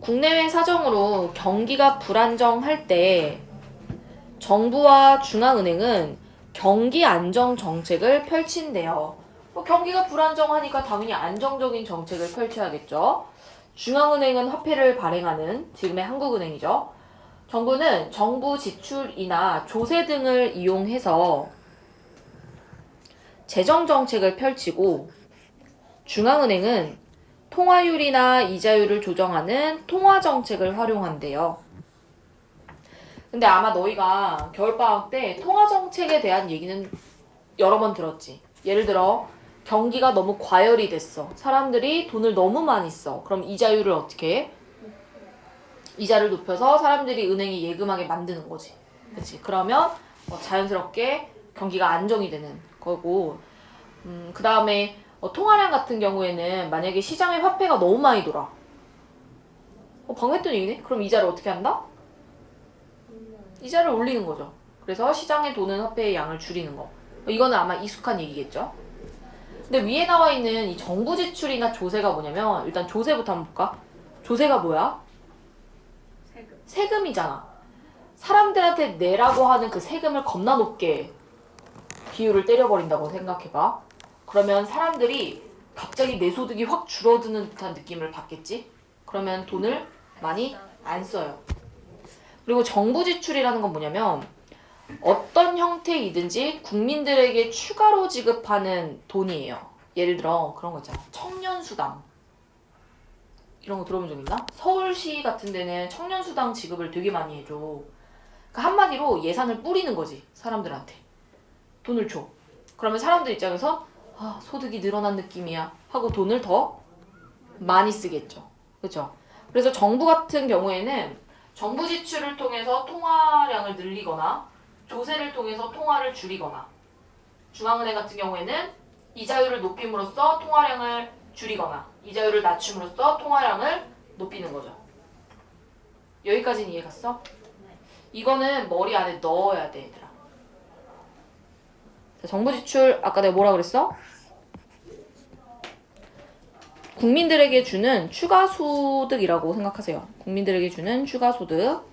국내외 사정으로 경기가 불안정할 때 정부와 중앙은행은 경기 안정 정책을 펼친대요. 경기가 불안정하니까 당연히 안정적인 정책을 펼쳐야겠죠. 중앙은행은 화폐를 발행하는 지금의 한국은행이죠. 정부는 정부 지출이나 조세 등을 이용해서 재정 정책을 펼치고 중앙은행은 통화율이나 이자율을 조정하는 통화 정책을 활용한대요. 근데 아마 너희가 겨울방학 때 통화 정책에 대한 얘기는 여러 번 들었지. 예를 들어 경기가 너무 과열이 됐어. 사람들이 돈을 너무 많이 써. 그럼 이자율을 어떻게 해? 이자를 높여서 사람들이 은행에 예금하게 만드는 거지. 그치? 그러면 자연스럽게 경기가 안정이 되는 거고, 그 다음에 통화량 같은 경우에는 만약에 시장에 화폐가 너무 많이 돌아. 방금 했던 얘기네? 그럼 이자를 어떻게 한다? 이자를 올리는 거죠. 그래서 시장에 도는 화폐의 양을 줄이는 거. 이거는 아마 익숙한 얘기겠죠? 근데 위에 나와 있는 이 정부 지출이나 조세가 뭐냐면, 일단 조세부터 한번 볼까? 조세가 뭐야? 세금이잖아. 사람들한테 내라고 하는 그 세금을 겁나 높게 비율을 때려버린다고 생각해봐. 그러면 사람들이 갑자기 내 소득이 확 줄어드는 듯한 느낌을 받겠지? 그러면 돈을 많이 안 써요. 그리고 정부 지출이라는 건 뭐냐면 어떤 형태이든지 국민들에게 추가로 지급하는 돈이에요. 예를 들어 그런 거 있잖아. 청년수당. 이런 거 들어본 적 있나? 서울시 같은 데는 청년수당 지급을 되게 많이 해줘. 그러니까 한마디로 예산을 뿌리는 거지. 사람들한테. 돈을 줘. 그러면 사람들 입장에서 소득이 늘어난 느낌이야 하고 돈을 더 많이 쓰겠죠. 그렇죠? 그래서 정부 같은 경우에는 정부 지출을 통해서 통화량을 늘리거나 조세를 통해서 통화를 줄이거나 중앙은행 같은 경우에는 이자율을 높임으로써 통화량을 줄이거나 이자율을 낮춤으로써 통화량을 높이는 거죠. 여기까지는 이해 갔어? 이거는 머리 안에 넣어야 돼, 얘들아. 자, 정부 지출 아까 내가 뭐라 그랬어? 국민들에게 주는 추가 소득이라고 생각하세요. 국민들에게 주는 추가 소득.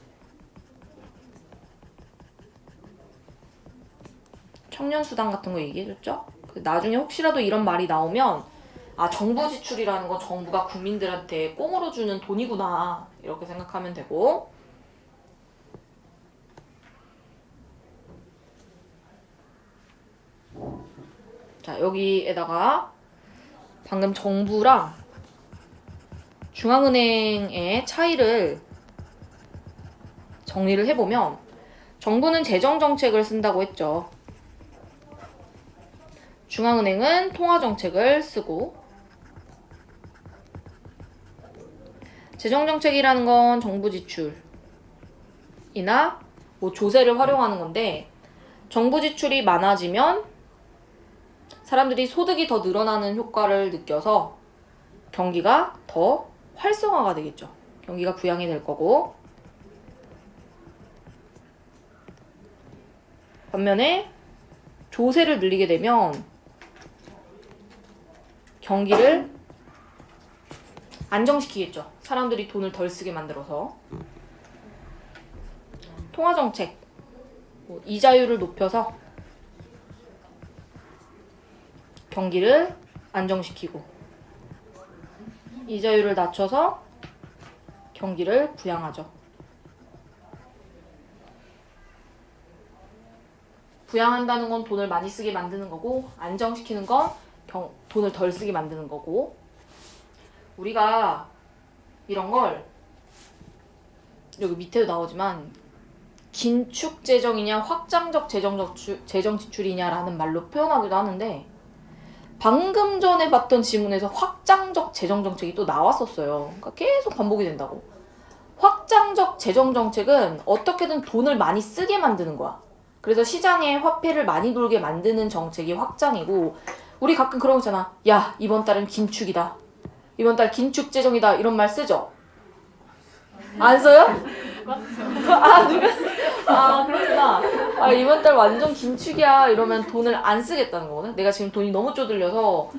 청년수당 같은 거 얘기해줬죠? 나중에 혹시라도 이런 말이 나오면 정부 지출이라는 건 정부가 국민들한테 꽁으로 주는 돈이구나 이렇게 생각하면 되고, 자 여기에다가 방금 정부랑 중앙은행의 차이를 정리를 해보면 정부는 재정정책을 쓴다고 했죠. 중앙은행은 통화정책을 쓰고, 재정정책이라는 건 정부 지출이나 조세를 활용하는 건데, 정부 지출이 많아지면 사람들이 소득이 더 늘어나는 효과를 느껴서 경기가 더 활성화가 되겠죠. 경기가 부양이 될 거고, 반면에 조세를 늘리게 되면 경기를 안정시키겠죠. 사람들이 돈을 덜 쓰게 만들어서. 통화정책, 이자율을 높여서 경기를 안정시키고, 이자율을 낮춰서 경기를 부양하죠. 부양한다는 건 돈을 많이 쓰게 만드는 거고, 안정시키는 건 돈을 덜 쓰게 만드는 거고, 우리가 이런 걸 여기 밑에도 나오지만 긴축 재정이냐 확장적 재정 지출이냐라는 말로 표현하기도 하는데, 방금 전에 봤던 지문에서 확장적 재정 정책이 또 나왔었어요. 그러니까 계속 반복이 된다고. 확장적 재정 정책은 어떻게든 돈을 많이 쓰게 만드는 거야. 그래서 시장에 화폐를 많이 돌게 만드는 정책이 확장이고, 우리 가끔 그런 거 있잖아. 야, 이번 달은 긴축이다. 이번 달 긴축 재정이다. 이런 말 쓰죠? 안 써요? 누가 써? 그렇구나. 이번 달 완전 긴축이야. 이러면 돈을 안 쓰겠다는 거거든. 내가 지금 돈이 너무 쪼들려서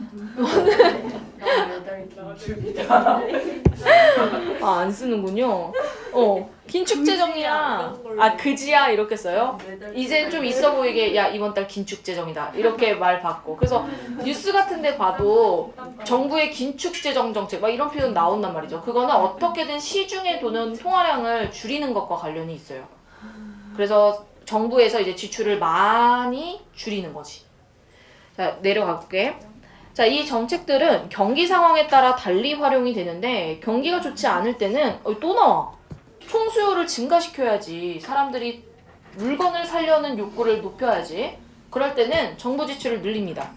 아, 안 쓰는군요. 긴축재정이야. 그지야, 이런 걸로. 아, 그지야 이렇게 써요? 이젠 좀 있어 보이게 야 이번 달 긴축재정이다 이렇게 말 받고. 그래서 뉴스 같은 데 봐도 정부의 긴축재정 정책 막 이런 표현 나온단 말이죠. 그거는 어떻게든 시중에 도는 통화량을 줄이는 것과 관련이 있어요. 그래서 정부에서 이제 지출을 많이 줄이는 거지. 자, 내려갈게. 자, 이 정책들은 경기 상황에 따라 달리 활용이 되는데 경기가 좋지 않을 때는 또 나와. 총수요를 증가시켜야지. 사람들이 물건을 사려는 욕구를 높여야지. 그럴 때는 정부 지출을 늘립니다.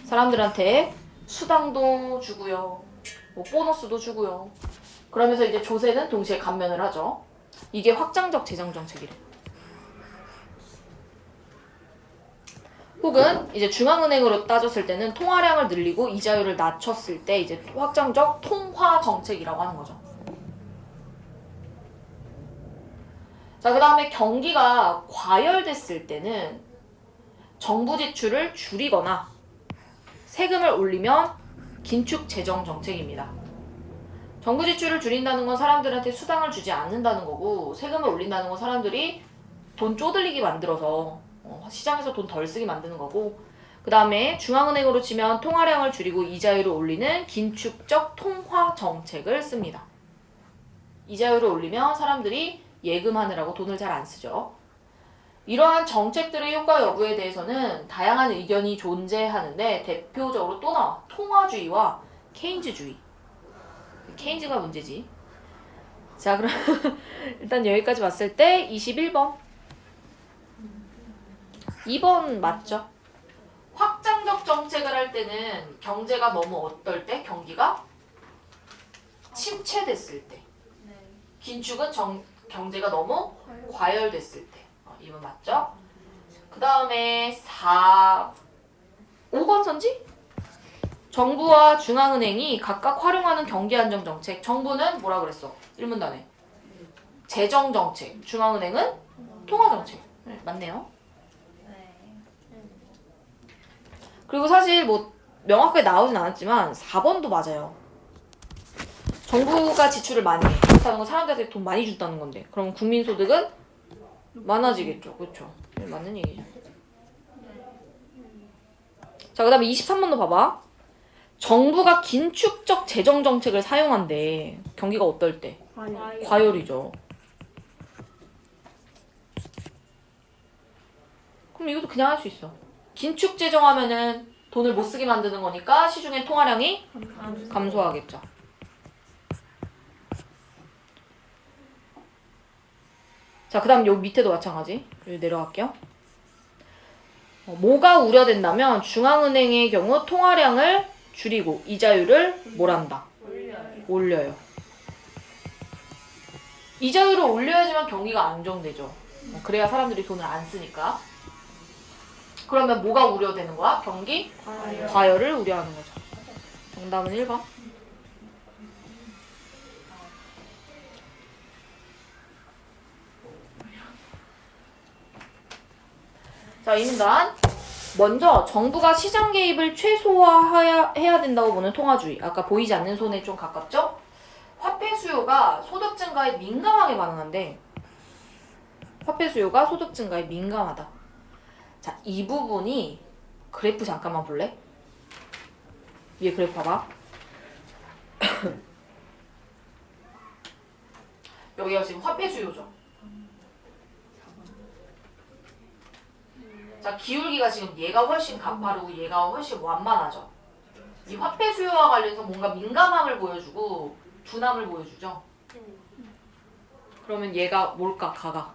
사람들한테 수당도 주고요. 뭐 보너스도 주고요. 그러면서 이제 조세는 동시에 감면을 하죠. 이게 확장적 재정 정책이래. 혹은 이제 중앙은행으로 따졌을 때는 통화량을 늘리고 이자율을 낮췄을 때 이제 확장적 통화 정책이라고 하는 거죠. 자, 그 다음에 경기가 과열됐을 때는 정부 지출을 줄이거나 세금을 올리면 긴축 재정 정책입니다. 정부 지출을 줄인다는 건 사람들한테 수당을 주지 않는다는 거고, 세금을 올린다는 건 사람들이 돈 쪼들리게 만들어서 시장에서 돈 덜 쓰게 만드는 거고, 그 다음에 중앙은행으로 치면 통화량을 줄이고 이자율을 올리는 긴축적 통화 정책을 씁니다. 이자율을 올리면 사람들이 예금하느라고 돈을 잘 안 쓰죠. 이러한 정책들의 효과 여부에 대해서는 다양한 의견이 존재하는데 대표적으로 또 나와. 통화주의와 케인즈주의. 케인즈가 문제지. 자, 그럼 일단 여기까지 봤을 때 21번. 2번 맞죠? 확장적 정책을 할 때는 경제가 너무 어떨 때? 경기가 침체됐을 때. 긴축은 경제가 너무 과열됐을 때. 2번 맞죠? 그 다음에 5번 선지? 정부와 중앙은행이 각각 활용하는 경기안정 정책. 정부는 뭐라 그랬어? 1문단에. 재정 정책. 중앙은행은 통화 정책. 네, 맞네요. 그리고 사실 뭐 명확하게 나오진 않았지만 4번도 맞아요. 정부가 지출을 많이 해. 그렇다는 건 사람들한테 돈 많이 준다는 건데. 그럼 국민소득은 많아지겠죠. 그렇죠. 네, 맞는 얘기죠. 자, 그 다음에 23번도 봐봐. 정부가 긴축적 재정 정책을 사용한대. 경기가 어떨 때? 과열이죠. 그럼 이것도 그냥 할 수 있어. 긴축 재정하면은 돈을 못 쓰게 만드는 거니까 시중의 통화량이 감소하겠죠. 자, 그 다음 여기 밑에도 마찬가지. 여기 내려갈게요. 뭐가 우려된다면 중앙은행의 경우 통화량을 줄이고 이자율을 뭘 한다? 올려요. 이자율을 올려야지만 경기가 안정되죠. 그래야 사람들이 돈을 안 쓰니까. 그러면 뭐가 우려되는 거야? 경기? 과열을 우려하는 거죠. 정답은 1번. 자, 이 문단. 먼저 정부가 시장 개입을 최소화해야 된다고 보는 통화주의. 아까 보이지 않는 손에 좀 가깝죠? 화폐 수요가 소득 증가에 민감하게 반응한대. 화폐 수요가 소득 증가에 민감하다. 자, 이 부분이 그래프 잠깐만 볼래? 위에 그래프 봐봐. 여기가 지금 화폐 수요죠. 자, 기울기가 지금 얘가 훨씬 가파르고 얘가 훨씬 완만하죠. 이 화폐 수요와 관련해서 뭔가 민감함을 보여주고 둔함을 보여주죠. 그러면 얘가 뭘까? 가가.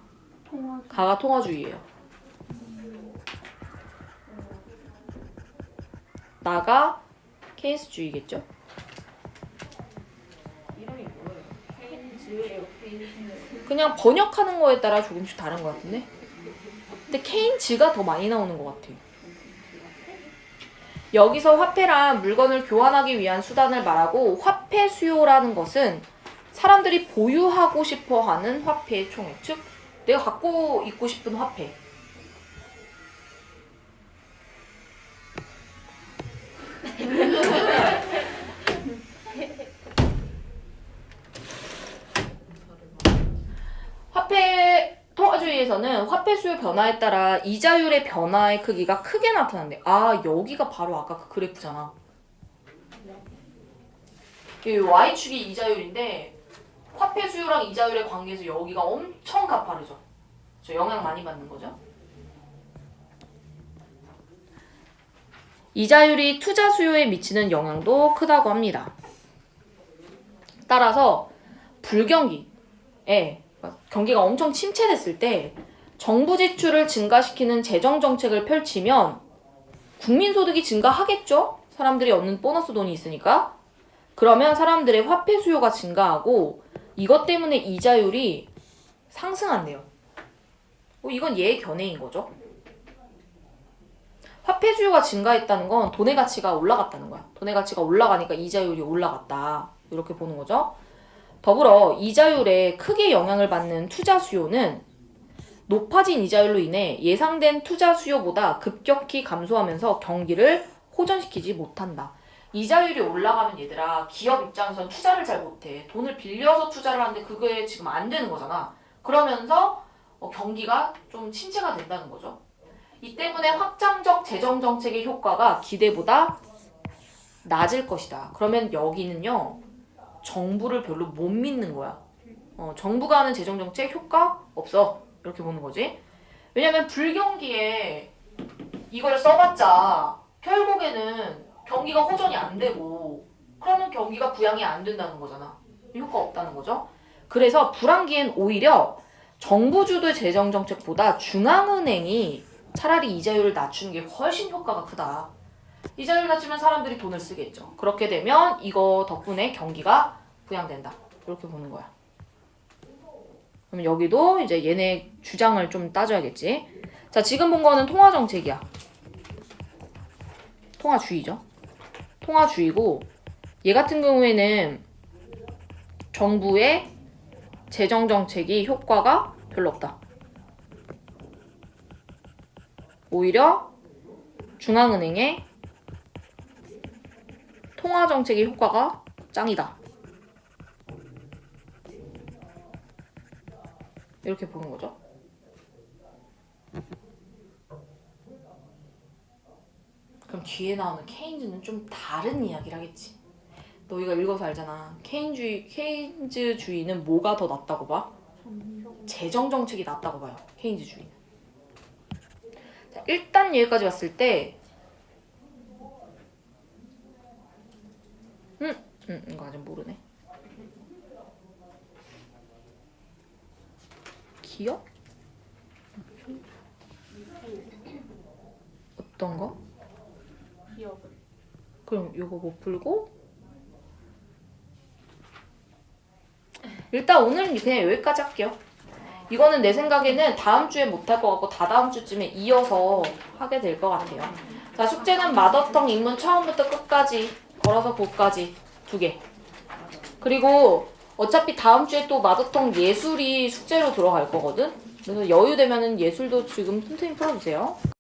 가가 통화주의예요. 나가 케인스주의겠죠? 이름이 뭐예요? 케인즈예요. 그냥 번역하는 거에 따라 조금씩 다른 것 같은데? 근데 케인즈가 더 많이 나오는 것 같아요. 여기서 화폐란 물건을 교환하기 위한 수단을 말하고 화폐 수요라는 것은 사람들이 보유하고 싶어 하는 화폐의 총액. 즉, 내가 갖고 있고 싶은 화폐. 정리에서는 화폐 수요 변화에 따라 이자율의 변화의 크기가 크게 나타난대. 아, 여기가 바로 아까 그 그래프잖아. 이 Y축이 이자율인데 화폐 수요랑 이자율의 관계에서 여기가 엄청 가파르죠. 저 영향 많이 받는 거죠. 이자율이 투자 수요에 미치는 영향도 크다고 합니다. 따라서 불경기에 경기가 엄청 침체됐을 때 정부 지출을 증가시키는 재정 정책을 펼치면 국민 소득이 증가하겠죠? 사람들이 얻는 보너스 돈이 있으니까. 그러면 사람들의 화폐 수요가 증가하고 이것 때문에 이자율이 상승한대요. 이건 얘의 견해인 거죠. 화폐 수요가 증가했다는 건 돈의 가치가 올라갔다는 거야. 돈의 가치가 올라가니까 이자율이 올라갔다. 이렇게 보는 거죠. 더불어 이자율에 크게 영향을 받는 투자 수요는 높아진 이자율로 인해 예상된 투자 수요보다 급격히 감소하면서 경기를 호전시키지 못한다. 이자율이 올라가면 얘들아 기업 입장에선 투자를 잘 못해. 돈을 빌려서 투자를 하는데 그게 지금 안 되는 거잖아. 그러면서 경기가 좀 침체가 된다는 거죠. 이 때문에 확장적 재정 정책의 효과가 기대보다 낮을 것이다. 그러면 여기는요. 정부를 별로 못 믿는 거야. 정부가 하는 재정 정책 효과 없어. 이렇게 보는 거지. 왜냐면 불경기에 이걸 써봤자 결국에는 경기가 호전이 안 되고 그러면 경기가 부양이 안 된다는 거잖아. 효과 없다는 거죠. 그래서 불황기엔 오히려 정부 주도의 재정 정책보다 중앙은행이 차라리 이자율을 낮추는 게 훨씬 효과가 크다. 이자율 낮추면 사람들이 돈을 쓰겠죠. 그렇게 되면 이거 덕분에 경기가 부양된다. 이렇게 보는 거야. 그럼 여기도 이제 얘네 주장을 좀 따져야겠지. 자, 지금 본 거는 통화 정책이야. 통화주의죠. 통화주의고 얘 같은 경우에는 정부의 재정 정책이 효과가 별로 없다. 오히려 중앙은행의 통화 정책의 효과가 짱이다. 이렇게 보는 거죠. 그럼 뒤에 나오는 케인즈는 좀 다른 이야기를 하겠지. 너희가 읽어서 알잖아. 케인즈주의는 뭐가 더 낫다고 봐? 재정 정책이 낫다고 봐요. 케인즈주의는. 자, 일단 여기까지 왔을 때 이거 아직 모르네. 기업? 어떤 거? 기업은 그럼 요거 못 풀고 일단 오늘은 그냥 여기까지 할게요. 이거는 내 생각에는 다음 주에 못할 것 같고 다다음 주쯤에 이어서 하게 될 것 같아요. 자, 숙제는 마더텅 인문 처음부터 끝까지 걸어서 보까지 2개. 그리고 어차피 다음 주에 또 마더텅 예술이 숙제로 들어갈 거거든. 그래서 여유 되면은 예술도 지금 틈틈이 풀어주세요.